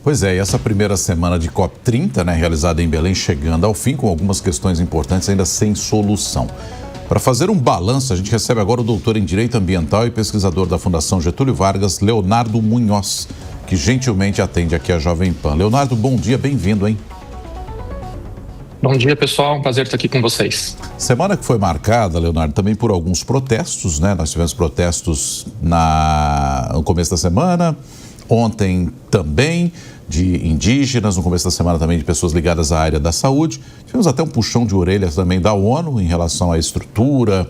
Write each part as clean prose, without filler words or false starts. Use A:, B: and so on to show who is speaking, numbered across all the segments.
A: Pois é, e essa primeira semana de COP30, realizada em Belém, chegando ao fim com algumas questões importantes ainda sem solução. Para fazer um balanço, a gente recebe agora o doutor em Direito Ambiental e pesquisador da Fundação Getúlio Vargas, Leonardo Munhoz, que gentilmente atende aqui a Jovem Pan. Leonardo, bom dia, bem-vindo, hein?
B: Bom dia, pessoal. Um prazer estar aqui com vocês.
A: Semana que foi marcada, Leonardo, também por alguns protestos, Nós tivemos protestos no começo da semana, ontem também, de indígenas, no começo da semana também de pessoas ligadas à área da saúde. Tivemos até um puxão de orelhas também da ONU em relação à estrutura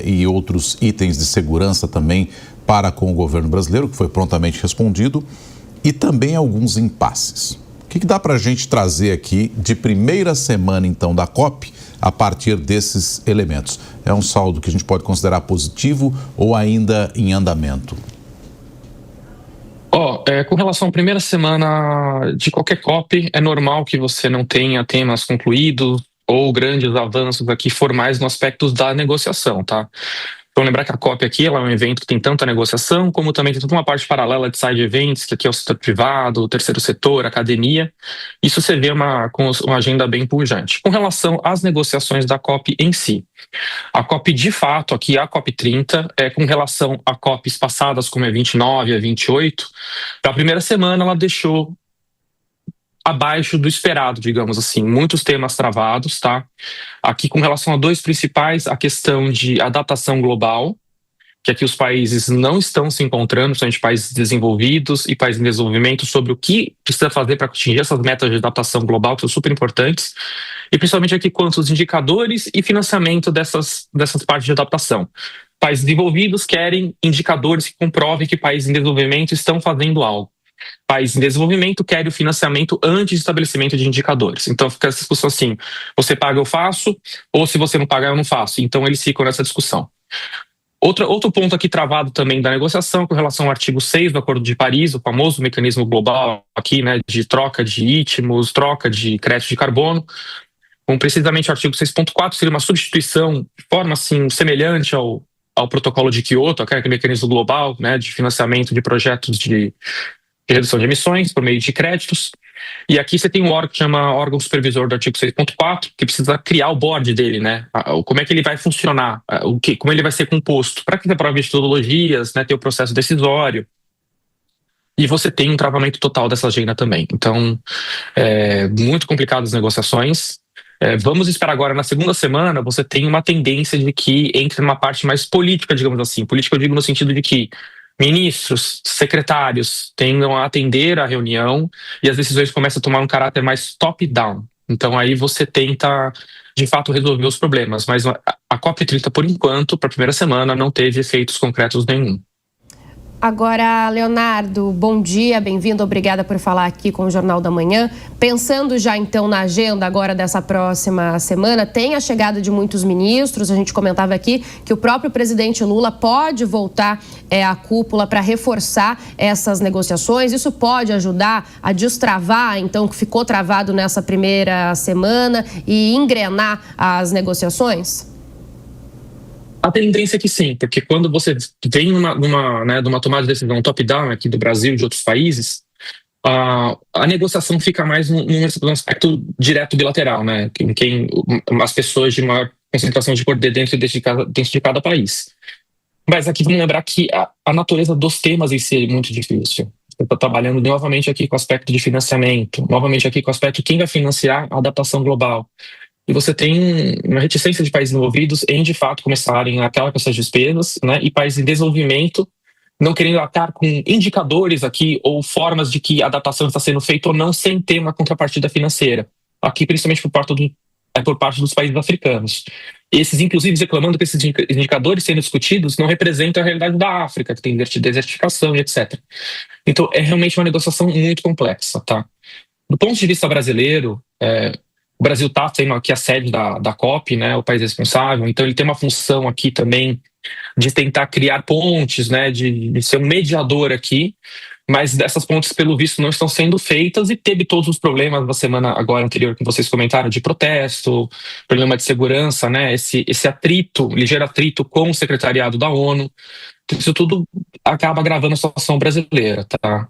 A: e outros itens de segurança também para com o governo brasileiro, que foi prontamente respondido, e também alguns impasses. O que dá para a gente trazer aqui de primeira semana, então, da COP, a partir desses elementos? É um saldo que a gente pode considerar positivo ou ainda em andamento?
B: Com relação à primeira semana de qualquer COP, é normal que você não tenha temas concluídos ou grandes avanços aqui formais no aspecto da negociação, tá? Então, lembrar que a COP aqui ela é um evento que tem tanto a negociação, como também tem toda uma parte paralela de side events, que aqui é o setor privado, o terceiro setor, a academia. Isso você vê com uma agenda bem pujante. Com relação às negociações da COP em si, a COP de fato, aqui a COP30, com relação a COPs passadas, como a 29 e a 28, para a primeira semana ela deixou abaixo do esperado, digamos assim, muitos temas travados, tá? Aqui com relação a dois principais, a questão de adaptação global, que aqui os países não estão se encontrando, principalmente países desenvolvidos e países em desenvolvimento, sobre o que precisa fazer para atingir essas metas de adaptação global, que são super importantes, e principalmente aqui quanto aos indicadores e financiamento dessas partes de adaptação. Países desenvolvidos querem indicadores que comprovem que países em desenvolvimento estão fazendo algo. País em desenvolvimento quer o financiamento antes de estabelecimento de indicadores. Então fica essa discussão assim, você paga eu faço, ou se você não pagar eu não faço. Então eles ficam nessa discussão. Outro ponto aqui travado também da negociação com relação ao artigo 6 do Acordo de Paris, o famoso mecanismo global aqui, de troca de itmos, troca de crédito de carbono, com precisamente o artigo 6.4, seria uma substituição de forma assim semelhante ao protocolo de Kyoto, aquele mecanismo global, de financiamento de projetos de redução de emissões por meio de créditos. E aqui você tem um órgão que chama órgão supervisor do artigo 6.4, que precisa criar o board dele, Como é que ele vai funcionar, como ele vai ser composto, para que você aprove metodologias, ter o processo decisório. E você tem um travamento total dessa agenda também. Então, muito complicadas as negociações. Vamos esperar agora, na segunda semana, você tem uma tendência de que entre numa parte mais política, digamos assim. Política eu digo no sentido de que ministros, secretários tendam a atender a reunião e as decisões começam a tomar um caráter mais top-down. Então aí você tenta, de fato, resolver os problemas. Mas a COP30, por enquanto, para a primeira semana, não teve efeitos concretos nenhum.
C: Agora, Leonardo, bom dia, bem-vindo, obrigada por falar aqui com o Jornal da Manhã. Pensando já então na agenda agora dessa próxima semana, tem a chegada de muitos ministros, a gente comentava aqui que o próprio presidente Lula pode voltar à cúpula para reforçar essas negociações. Isso pode ajudar a destravar, então, o que ficou travado nessa primeira semana e engrenar as negociações?
B: A tendência é que sim, porque quando você vem numa tomada de decisão top-down aqui do Brasil e de outros países, a negociação fica mais num aspecto direto bilateral, em quem as pessoas de maior concentração de poder dentro de cada país. Mas aqui vamos lembrar que a natureza dos temas em si é muito difícil. Eu estou trabalhando novamente aqui com o aspecto de financiamento, novamente aqui com o aspecto de quem vai financiar a adaptação global. E você tem uma reticência de países envolvidos em, de fato, começarem a arcar com essas despesas, e países em desenvolvimento não querendo arcar com indicadores aqui ou formas de que a adaptação está sendo feita ou não sem ter uma contrapartida financeira. Aqui, principalmente por parte dos países africanos. Esses, inclusive, reclamando que esses indicadores sendo discutidos não representam a realidade da África, que tem desertificação e etc. Então, é realmente uma negociação muito complexa, tá? Do ponto de vista brasileiro, o Brasil está tendo aqui a sede da COP, o país responsável, então ele tem uma função aqui também de tentar criar pontes, de ser um mediador aqui, mas dessas pontes, pelo visto, não estão sendo feitas e teve todos os problemas da semana agora anterior que vocês comentaram, de protesto, problema de segurança, esse ligeiro atrito com o secretariado da ONU. Isso tudo acaba agravando a situação brasileira, tá?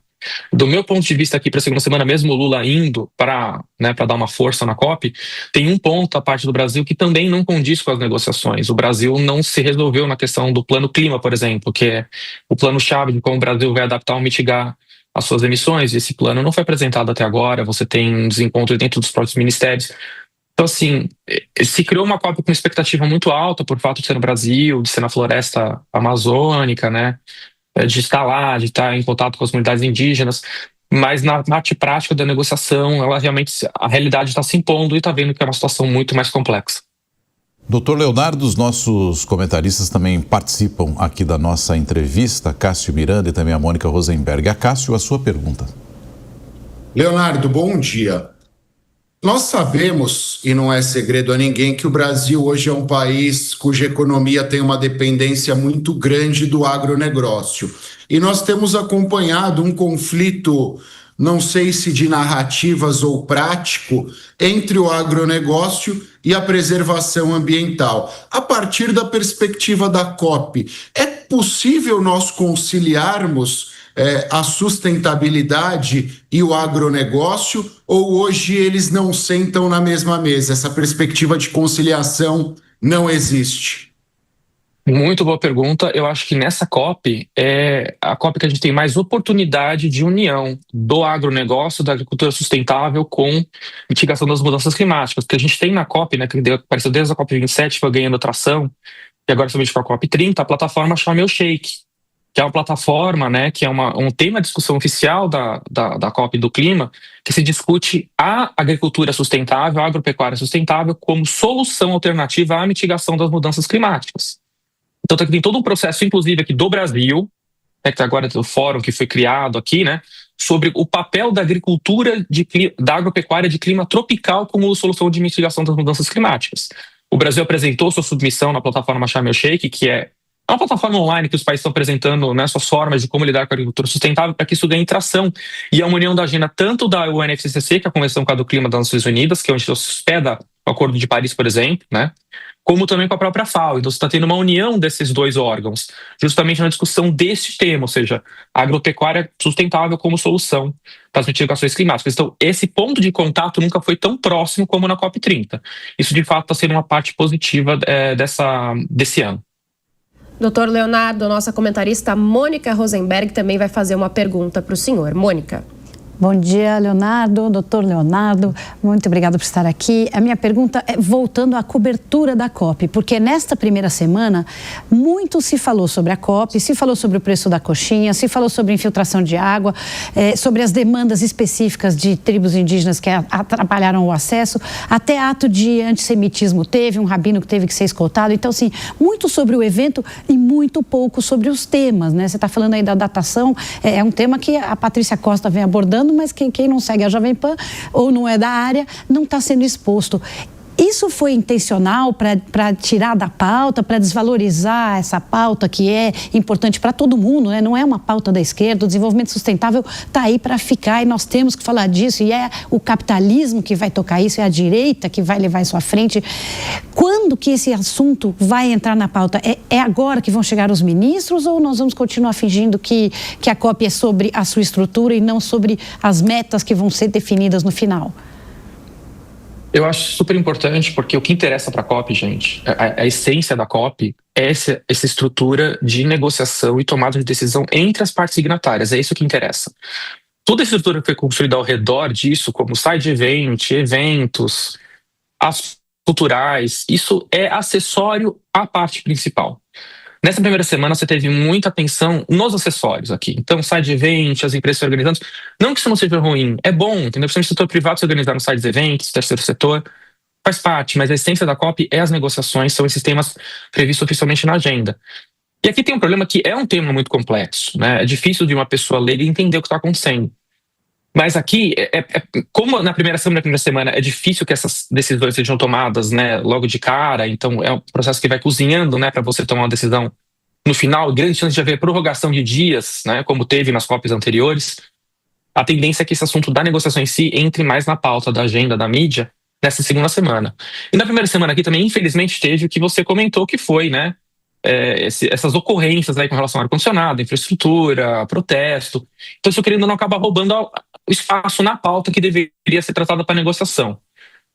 B: Do meu ponto de vista aqui para a segunda semana, mesmo o Lula indo para dar uma força na COP, tem um ponto a parte do Brasil que também não condiz com as negociações. O Brasil não se resolveu na questão do plano clima, por exemplo, que é o plano-chave de como o Brasil vai adaptar ou mitigar as suas emissões. Esse plano não foi apresentado até agora, você tem desencontros dentro dos próprios ministérios. Então, assim, se criou uma COP com expectativa muito alta por fato de ser no Brasil, de ser na floresta amazônica, né? De estar lá, de estar em contato com as comunidades indígenas, mas na parte prática da negociação, a realidade está se impondo e está vendo que é uma situação muito mais complexa.
A: Doutor Leonardo, os nossos comentaristas também participam aqui da nossa entrevista, Cássio Miranda e também a Mônica Rosenberg. A Cássio, a sua pergunta.
D: Leonardo, bom dia. Nós sabemos, e não é segredo a ninguém, que o Brasil hoje é um país cuja economia tem uma dependência muito grande do agronegócio. E nós temos acompanhado um conflito, não sei se de narrativas ou prático, entre o agronegócio e a preservação ambiental. A partir da perspectiva da COP, é possível nós conciliarmos a sustentabilidade e o agronegócio, ou hoje eles não sentam na mesma mesa? Essa perspectiva de conciliação não existe?
B: Muito boa pergunta. Eu acho que nessa COP é a COP que a gente tem mais oportunidade de união do agronegócio, da agricultura sustentável com mitigação das mudanças climáticas. Porque a gente tem na COP, né, que apareceu desde a COP 27, foi ganhando tração, e agora somente com a COP 30, a plataforma Sharm el Sheikh, que é uma plataforma, né, que é um tema de discussão oficial da COP do clima, que se discute a agricultura sustentável, a agropecuária sustentável, como solução alternativa à mitigação das mudanças climáticas. Então tem todo um processo, inclusive aqui do Brasil, né, que agora tem o fórum que foi criado aqui, né, sobre o papel da agricultura, da agropecuária de clima tropical como solução de mitigação das mudanças climáticas. O Brasil apresentou sua submissão na plataforma Sharm el Sheikh, que é uma plataforma online que os países estão apresentando, né, suas formas de como lidar com a agricultura sustentável para que isso ganhe tração. E é uma união da agenda tanto da UNFCCC, que é a Convenção do Clima das Nações Unidas, que é onde se hospeda o Acordo de Paris, por exemplo, né, como também com a própria FAO. Então você está tendo uma união desses dois órgãos, justamente na discussão desse tema, ou seja, a agropecuária sustentável como solução para as mitigações climáticas. Então esse ponto de contato nunca foi tão próximo como na COP30. Isso de fato está sendo uma parte positiva desse ano.
C: Doutor Leonardo, nossa comentarista Mônica Rosenberg também vai fazer uma pergunta para o senhor. Mônica.
E: Bom dia, Leonardo, doutor Leonardo, muito obrigada por estar aqui. A minha pergunta é voltando à cobertura da COP, porque nesta primeira semana muito se falou sobre a COP, se falou sobre o preço da coxinha, se falou sobre infiltração de água, sobre as demandas específicas de tribos indígenas que atrapalharam o acesso, até ato de antissemitismo teve, um rabino que teve que ser escoltado. Então, assim, muito sobre o evento e muito pouco sobre os temas, né? Você está falando aí da datação, é um tema que a Patrícia Costa vem abordando, mas quem não segue a Jovem Pan ou não é da área não está sendo exposto. Isso foi intencional para tirar da pauta, para desvalorizar essa pauta que é importante para todo mundo, né? Não é uma pauta da esquerda, o desenvolvimento sustentável está aí para ficar e nós temos que falar disso, e é o capitalismo que vai tocar isso, é a direita que vai levar isso à frente. Quando que esse assunto vai entrar na pauta? É agora que vão chegar os ministros, ou nós vamos continuar fingindo que a COP é sobre a sua estrutura e não sobre as metas que vão ser definidas no final?
B: Eu acho super importante, porque o que interessa para a COP, gente, a essência da COP é essa estrutura de negociação e tomada de decisão entre as partes signatárias. É isso que interessa. Toda a estrutura que foi construída ao redor disso, como side event, eventos, as culturais, isso é acessório à parte principal. Nessa primeira semana você teve muita atenção nos acessórios aqui. Então, side event, as empresas se organizando. Não que isso não seja ruim, é bom, entendeu? Principalmente o setor privado se organizar nos side events, terceiro setor, faz parte, mas a essência da COP é as negociações, são esses temas previstos oficialmente na agenda. E aqui tem um problema que é um tema muito complexo, né? É difícil de uma pessoa ler e entender o que está acontecendo. Mas aqui, como na primeira semana é difícil que essas decisões sejam tomadas, né, logo de cara, então é um processo que vai cozinhando, né, para você tomar uma decisão no final, grande chance de haver prorrogação de dias, né, como teve nas COPs anteriores. A tendência é que esse assunto da negociação em si entre mais na pauta da agenda da mídia nessa segunda semana. E na primeira semana aqui também, infelizmente, teve o que você comentou, que foi, né, essas ocorrências aí com relação ao ar-condicionado, infraestrutura, protesto. Então, isso querendo não acaba roubando o espaço na pauta que deveria ser tratada para negociação.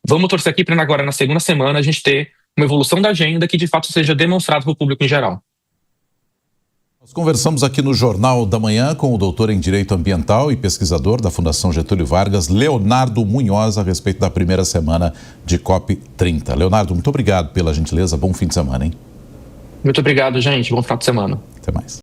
B: Vamos torcer aqui para agora, na segunda semana, a gente ter uma evolução da agenda que de fato seja demonstrada para o público em geral.
A: Nós conversamos aqui no Jornal da Manhã com o doutor em Direito Ambiental e pesquisador da Fundação Getúlio Vargas, Leonardo Munhoz, a respeito da primeira semana de COP30. Leonardo, muito obrigado pela gentileza. Bom fim de semana, hein?
B: Muito obrigado, gente. Bom final de semana.
A: Até mais.